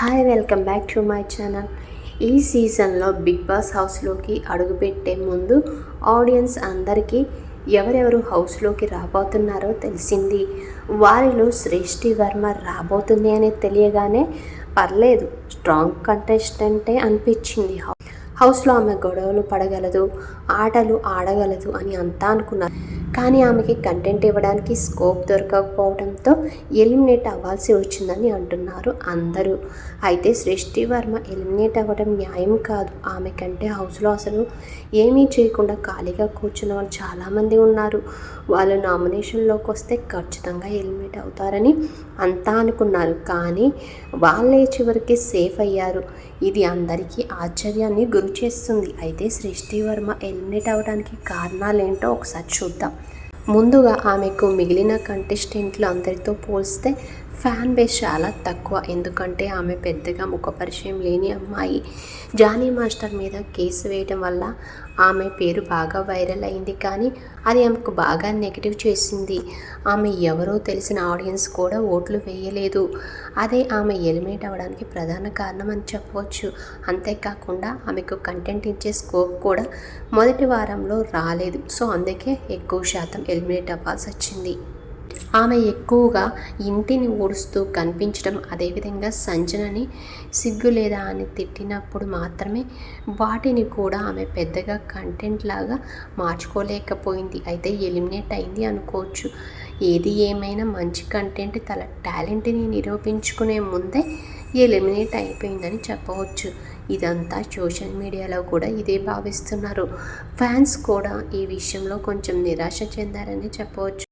Hi, welcome back to my channel. ఈ సీజన్లో big boss హౌస్లోకి అడుగుపెట్టే ముందు ఆడియన్స్ అందరికీ ఎవరెవరు హౌస్లోకి రాబోతున్నారో తెలిసింది. వారిలో శ్రేష్ఠి వర్మ రాబోతుంది అని తెలియగానే పర్లేదు, స్ట్రాంగ్ కంటెస్టెంటే అనిపించింది. హౌస్లో ఆమె గొడవలు పడగలదు, ఆటలు ఆడగలదు అని అంతా అనుకున్నారు. కానీ ఆమెకి కంటెంట్ ఇవ్వడానికి స్కోప్ దొరకకపోవడంతో ఎలిమినేట్ అవ్వాల్సి వచ్చిందని అంటున్నారు అందరూ. అయితే సృష్టి వర్మ ఎలిమినేట్ అవ్వడం న్యాయం కాదు. ఆమె కంటే హౌస్లో అసలు ఏమీ చేయకుండా ఖాళీగా కూర్చున్న వాళ్ళు చాలామంది ఉన్నారు. వాళ్ళు నామినేషన్లోకి వస్తే ఖచ్చితంగా ఎలిమినేట్ అవుతారని అంతా అనుకున్నారు. కానీ వాళ్ళే చివరికి సేఫ్ అయ్యారు. ఇది అందరికీ ఆశ్చర్యాన్ని గురి చేస్తుంది. అయితే సృష్టి వర్మ ఎలిమినేట్ అవ్వడానికి కారణాలేంటో ఒకసారి చూద్దాం. ముందుగా ఆమెకు మిగిలిన కంటెస్టెంట్లు అందరితో పోల్స్తే ఫ్యాన్ బేస్ చాలా తక్కువ. ఎందుకంటే ఆమె పెద్దగా ముఖపరిచయం లేని అమ్మాయి. జానీ మాస్టర్ మీద కేసు వేయడం వల్ల ఆమె పేరు బాగా వైరల్ అయింది. కానీ అది ఆమెకు బాగా నెగిటివ్ చేసింది. ఆమె ఎవరో తెలిసిన ఆడియన్స్ కూడా ఓట్లు వేయలేదు. అదే ఆమె ఎలిమినేట్ అవ్వడానికి ప్రధాన కారణం అని చెప్పవచ్చు. అంతేకాకుండా ఆమెకు కంటెంట్ ఇచ్చే స్కోప్ కూడా మొదటి వారంలో రాలేదు. సో అందుకే ఎక్కువ శాతం ఎలిమినేట్ అవ్వాల్సి వచ్చింది. ఆమె ఎక్కువగా ఇంటిని ఊడుస్తూ కనిపించడం, అదేవిధంగా సంజనని సిగ్గు లేదా అని తిట్టినప్పుడు మాత్రమే వాటిని కూడా ఆమె పెద్దగా కంటెంట్ లాగా మార్చుకోలేకపోయింది. అయితే ఎలిమినేట్ అయింది అనుకోవచ్చు. ఏది ఏమైనా మంచి కంటెంట్ తన టాలెంట్ని నిరూపించుకునే ముందే ఎలిమినేట్ అయిపోయిందని చెప్పవచ్చు. ఇదంతా సోషల్ మీడియాలో కూడా ఇదే భావిస్తున్నారు. ఫ్యాన్స్ కూడా ఈ విషయంలో కొంచెం నిరాశ చెందారని చెప్పవచ్చు.